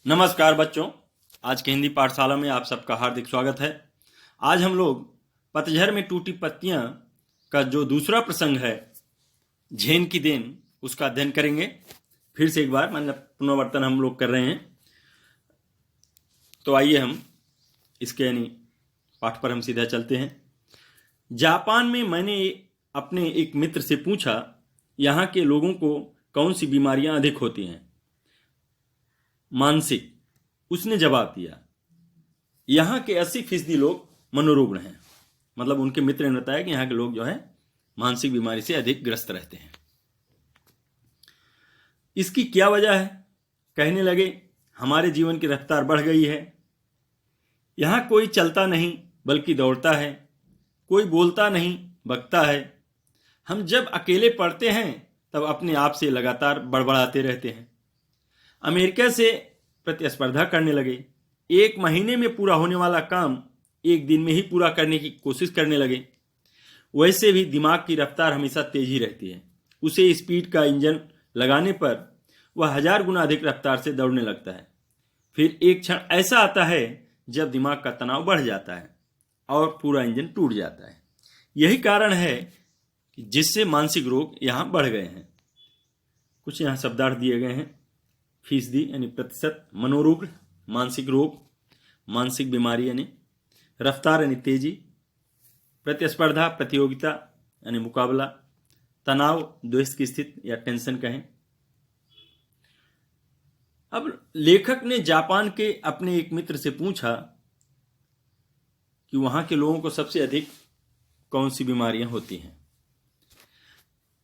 नमस्कार बच्चों, आज के हिंदी पाठशाला में आप सबका हार्दिक स्वागत है। आज हम लोग पतझड़ में टूटी पत्तियां का जो दूसरा प्रसंग है, झेन की देन, उसका अध्ययन करेंगे। फिर से एक बार पुनरावर्तन हम लोग कर रहे हैं। तो आइए हम इसके पाठ पर हम सीधा चलते हैं। जापान में मैंने अपने एक मित्र से पूछा, यहाँ के लोगों को कौन सी बीमारियां अधिक होती हैं? मानसिक। उसने जवाब दिया, यहाँ के 80% लोग मनोरुग्ण हैं। मतलब उनके मित्र ने बताया कि यहाँ के लोग जो है मानसिक बीमारी से अधिक ग्रस्त रहते हैं। इसकी क्या वजह है? कहने लगे, हमारे जीवन की रफ्तार बढ़ गई है। यहाँ कोई चलता नहीं बल्कि दौड़ता है, कोई बोलता नहीं बकता है। हम जब अकेले पढ़ते हैं तब अपने आप से लगातार बड़बड़ाते रहते हैं। अमेरिका से प्रतिस्पर्धा करने लगे। 1 महीने में पूरा होने वाला काम 1 दिन में ही पूरा करने की कोशिश करने लगे। वैसे भी दिमाग की रफ्तार हमेशा तेज ही रहती है। उसे स्पीड का इंजन लगाने पर वह 1000 गुना अधिक रफ्तार से दौड़ने लगता है। फिर एक क्षण ऐसा आता है जब दिमाग का तनाव बढ़ जाता है और पूरा इंजन टूट जाता है। यही कारण है कि जिससे मानसिक रोग यहाँ बढ़ गए हैं। कुछ यहाँ शब्दार्थ दिए गए हैं। फीसदी यानी प्रतिशत, मनोरोग, मानसिक रोग, मानसिक बीमारी यानी रफ्तार यानी तेजी, प्रतिस्पर्धा प्रतियोगिता यानी मुकाबला, तनाव द्वेष की स्थिति या टेंशन कहें। अब लेखक ने जापान के अपने एक मित्र से पूछा कि वहां के लोगों को सबसे अधिक कौन सी बीमारियां होती हैं।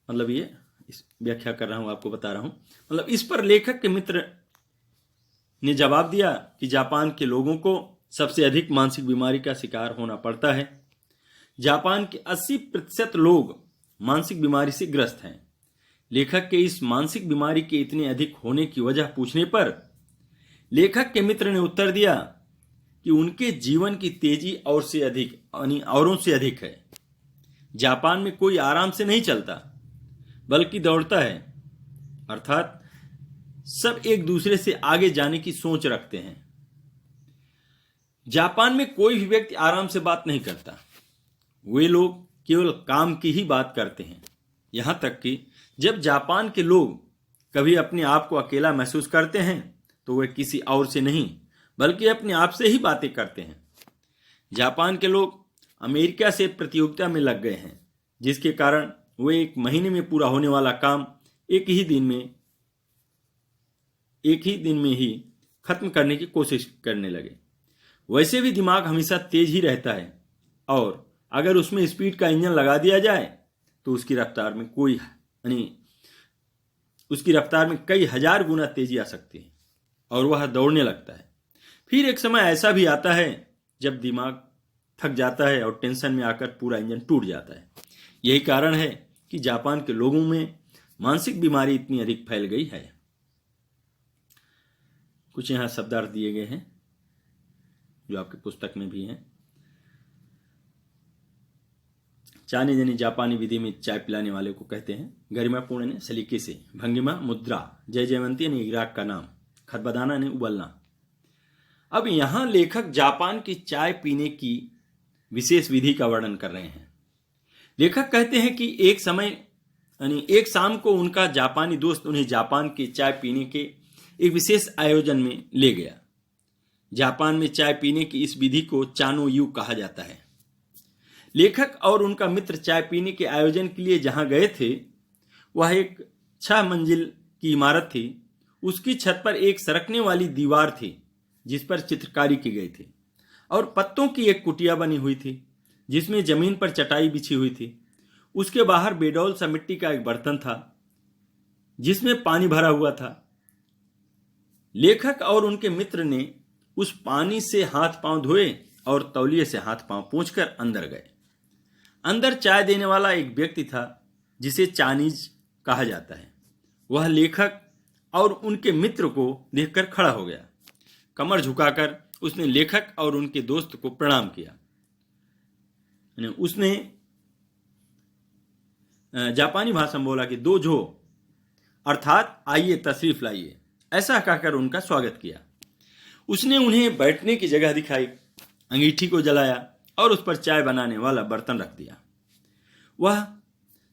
मतलब ये इस व्याख्या कर रहा हूं, आपको बता रहा हूं। मतलब इस पर लेखक के मित्र ने जवाब दिया कि जापान के लोगों को सबसे अधिक मानसिक बीमारी का शिकार होना पड़ता है। जापान के 80% लोग मानसिक बीमारी से ग्रस्त हैं। लेखक के इस मानसिक बीमारी के इतने अधिक होने की वजह पूछने पर लेखक के मित्र ने उत्तर दिया कि उनके जीवन की तेजी और से अधिक यानी औरों से अधिक है। जापान में कोई आराम से नहीं चलता बल्कि दौड़ता है, अर्थात सब एक दूसरे से आगे जाने की सोच रखते हैं। जापान में कोई भी व्यक्ति आराम से बात नहीं करता। वे लोग केवल काम की ही बात करते हैं। यहां तक कि जब जापान के लोग कभी अपने आप को अकेला महसूस करते हैं तो वे किसी और से नहीं बल्कि अपने आप से ही बातें करते हैं। जापान के लोग अमेरिका से प्रतियोगिता में लग गए हैं, जिसके कारण वे 1 महीने में पूरा होने वाला काम एक ही दिन में ही खत्म करने की कोशिश करने लगे। वैसे भी दिमाग हमेशा तेज ही रहता है और अगर उसमें स्पीड का इंजन लगा दिया जाए तो उसकी रफ्तार में कई 1000 गुना तेजी आ सकती है और वह दौड़ने लगता है। फिर एक समय ऐसा भी आता है जब दिमाग थक जाता है और टेंशन में आकर पूरा इंजन टूट जाता है। यही कारण है कि जापान के लोगों में मानसिक बीमारी इतनी अधिक फैल गई है। कुछ यहाँ शब्दार्थ दिए गए हैं जो आपकी पुस्तक में भी हैं। चाने जनी जापानी विधि में चाय पिलाने वाले को कहते हैं। गरिमापूर्ण ने सलीके से, भंगिमा मुद्रा, जय जयवंती ने इराक का नाम, खतबदाना ने उबलना। अब यहां लेखक जापान की चाय पीने की विशेष विधि का वर्णन कर रहे हैं। लेखक कहते हैं कि एक शाम को उनका जापानी दोस्त उन्हें जापान के चाय पीने के एक विशेष आयोजन में ले गया। जापान में चाय पीने की इस विधि को चानो यू कहा जाता है। लेखक और उनका मित्र चाय पीने के आयोजन के लिए जहां गए थे वह एक 6 मंजिल की इमारत थी। उसकी छत पर एक सरकने वाली दीवार थी जिस पर चित्रकारी की गई थी और पत्तों की एक कुटिया बनी हुई थी जिसमें जमीन पर चटाई बिछी हुई थी। उसके बाहर बेडौल सा मिट्टी का एक बर्तन था जिसमें पानी भरा हुआ था। लेखक और उनके मित्र ने उस पानी से हाथ पांव धोए और तौलिए से हाथ पांव पोंछकर अंदर गए। अंदर चाय देने वाला एक व्यक्ति था जिसे चाइनीज कहा जाता है। वह लेखक और उनके मित्र को देखकर खड़ा हो गया। कमर झुकाकर उसने लेखक और उनके दोस्त को प्रणाम किया। उसने जापानी भाषा में बोला कि दोजो, अर्थात आइए तशरीफ लाइए, ऐसा कहकर उनका स्वागत किया। उसने उन्हें बैठने की जगह दिखाई, अंगीठी को जलाया और उस पर चाय बनाने वाला बर्तन रख दिया। वह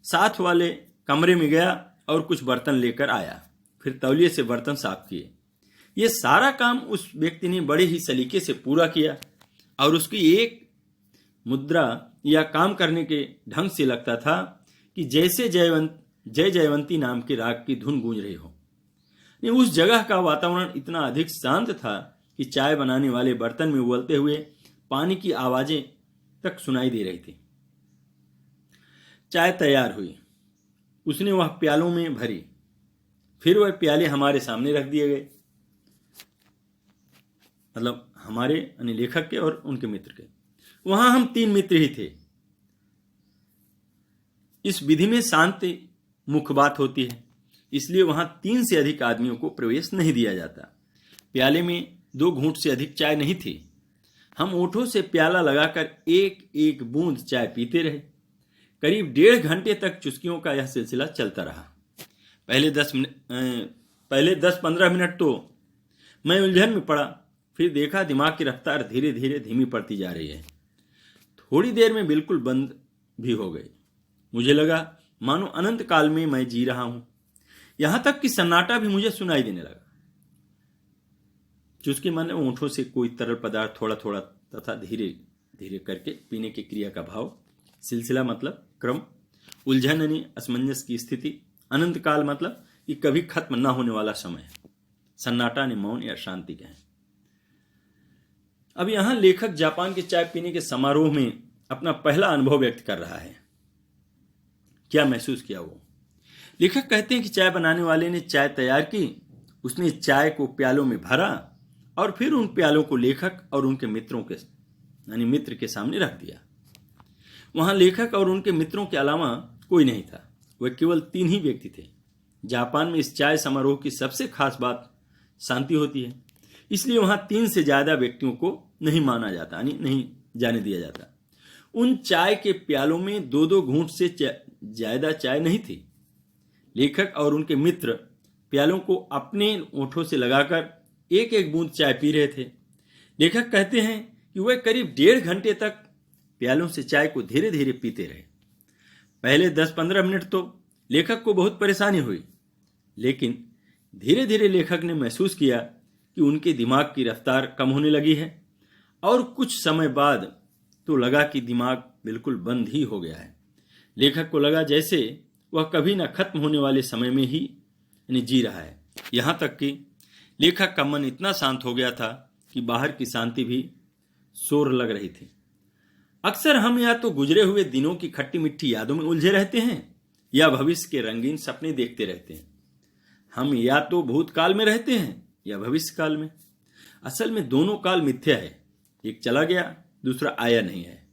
साथ वाले कमरे में गया और कुछ बर्तन लेकर आया, फिर तौलिए से बर्तन साफ किए। ये सारा काम उस व्यक्ति ने बड़े ही सलीके से पूरा किया और उसकी एक मुद्रा या काम करने के ढंग से लगता था कि जैसे जय जयवंती नाम के राग की धुन गूंज रही हो। उस जगह का वातावरण इतना अधिक शांत था कि चाय बनाने वाले बर्तन में उबलते हुए पानी की आवाजें तक सुनाई दे रही थी। चाय तैयार हुई, उसने वह प्यालों में भरी, फिर वह प्याले हमारे सामने रख दिए गए, मतलब हमारे यानी लेखक के और उनके मित्र के। वहां हम 3 मित्र ही थे। इस विधि में शांति मुख्य बात होती है, इसलिए वहां 3 से अधिक आदमियों को प्रवेश नहीं दिया जाता। प्याले में 2 घूंट से अधिक चाय नहीं थी। हम ओठों से प्याला लगाकर एक एक बूंद चाय पीते रहे। करीब 1.5 घंटे तक चुस्कियों का यह सिलसिला चलता रहा। पहले 10-15 मिनट तो मैं उलझन में पड़ा, फिर देखा दिमाग की रफ्तार धीरे धीरे धीमी पड़ती जा रही है। थोड़ी देर में बिल्कुल बंद भी हो गई। मुझे लगा मानो अनंत काल में मैं जी रहा हूं। यहां तक कि सन्नाटा भी मुझे सुनाई देने लगा। चुस्की माने ओंठों से कोई तरल पदार्थ थोड़ा थोड़ा तथा धीरे धीरे करके पीने की क्रिया का भाव, सिलसिला मतलब क्रम, उलझन यानी असमंजस की स्थिति, अनंत काल मतलब कि कभी खत्म न होने वाला समय, सन्नाटा ने मौन या शांति कहें। अब यहां लेखक जापान के चाय पीने के समारोह में अपना पहला अनुभव व्यक्त कर रहा है। क्या महसूस किया वो? लेखक कहते हैं कि चाय बनाने वाले ने चाय तैयार की, उसने चाय को प्यालों में भरा और फिर उन प्यालों को लेखक और उनके मित्रों के यानी मित्र के सामने रख दिया। वहां लेखक और उनके मित्रों के अलावा कोई नहीं था। वह केवल 3 ही व्यक्ति थे। जापान में इस चाय समारोह की सबसे खास बात शांति होती है, इसलिए वहां 3 से ज्यादा व्यक्तियों को नहीं माना जाता, यानी नहीं जाने दिया जाता। उन चाय के प्यालों में 2-2 घूंट से ज्यादा चाय नहीं थी। लेखक और उनके मित्र प्यालों को अपने ओठों से लगाकर एक एक बूंद चाय पी रहे थे। लेखक कहते हैं कि वह करीब 1.5 घंटे तक प्यालों से चाय को धीरे धीरे पीते रहे। पहले 10-15 मिनट तो लेखक को बहुत परेशानी हुई, लेकिन धीरे धीरे लेखक ने महसूस किया कि उनके दिमाग की रफ्तार कम होने लगी है और कुछ समय बाद तो लगा कि दिमाग बिल्कुल बंद ही हो गया है। लेखक को लगा जैसे वह कभी न खत्म होने वाले समय में ही जी रहा है। यहां तक कि लेखक का मन इतना शांत हो गया था कि बाहर की शांति भी शोर लग रही थी। अक्सर हम या तो गुजरे हुए दिनों की खट्टी मिट्टी यादों में उलझे रहते हैं या भविष्य के रंगीन सपने देखते रहते हैं। हम या तो भूतकाल में रहते हैं या भविष्य काल में। असल में दोनों काल मिथ्या है, एक चला गया, दूसरा आया नहीं है।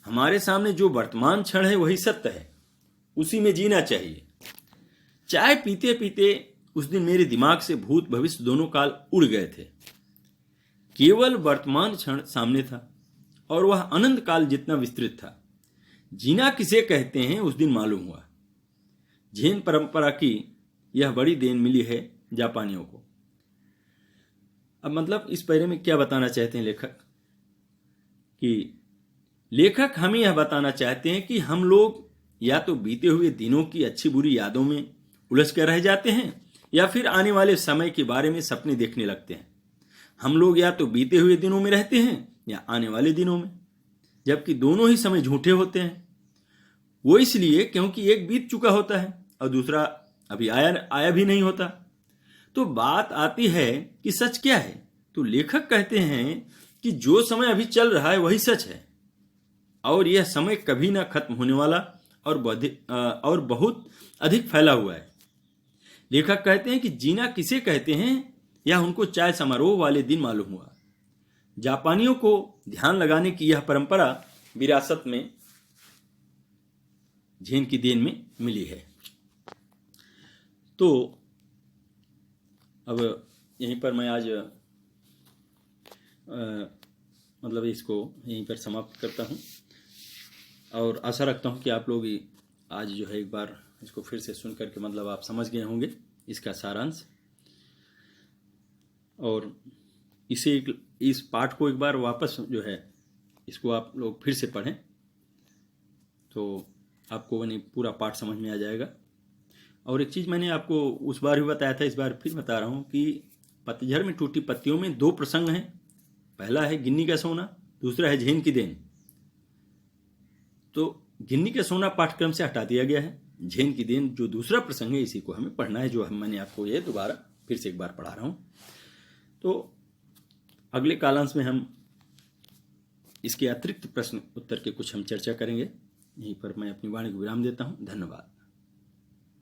हमारे सामने जो वर्तमान क्षण है वही सत्य है, उसी में जीना चाहिए। चाय पीते पीते उस दिन मेरे दिमाग से भूत भविष्य दोनों काल उड़ गए थे। केवल वर्तमान क्षण सामने था और वह अनंत काल जितना विस्तृत था। जीना किसे कहते हैं उस दिन मालूम हुआ। जैन परंपरा की यह बड़ी देन मिली है जापानियों को। अब मतलब इस पैरे में क्या बताना चाहते हैं लेखक? कि लेखक हमें यह बताना चाहते हैं कि हम लोग या तो बीते हुए दिनों की अच्छी बुरी यादों में उलझ कर रह जाते हैं या फिर आने वाले समय के बारे में सपने देखने लगते हैं। हम लोग या तो बीते हुए दिनों में रहते हैं या आने वाले दिनों में, जबकि दोनों ही समय झूठे होते हैं। वो इसलिए क्योंकि एक बीत चुका होता है और दूसरा अभी आया भी नहीं होता। तो बात आती है कि सच क्या है? तो लेखक कहते हैं कि जो समय अभी चल रहा है वही सच है और यह समय कभी ना खत्म होने वाला और बहुत अधिक फैला हुआ है। लेखक कहते हैं कि जीना किसे कहते हैं यह उनको चाय समारोह वाले दिन मालूम हुआ। जापानियों को ध्यान लगाने की यह परंपरा विरासत में झेन की देन में मिली है। तो अब यहीं पर मैं आज मतलब इसको यहीं पर समाप्त करता हूं और आशा रखता हूं कि आप लोग आज जो है एक बार इसको फिर से सुन करके मतलब आप समझ गए होंगे इसका सारांश। और इस पाठ को एक बार वापस जो है इसको आप लोग फिर से पढ़ें तो आपको वही पूरा पाठ समझ में आ जाएगा। और एक चीज़ मैंने आपको उस बार भी बताया था, इस बार फिर बता रहा हूँ कि पतझड़ में टूटी पत्तियों में 2 प्रसंग हैं। पहला है गिन्नी का सोना, दूसरा है झेन की देन। तो गिन्नी का सोना पाठ्यक्रम से हटा दिया गया है। झेन की देन जो दूसरा प्रसंग है इसी को हमें पढ़ना है, जो मैंने आपको ये दोबारा फिर से एक बार पढ़ा रहा हूँ। तो अगले कालांश में हम इसके अतिरिक्त प्रश्न उत्तर के कुछ हम चर्चा करेंगे। यहीं पर मैं अपनी वाणी को विराम देता हूँ। धन्यवाद।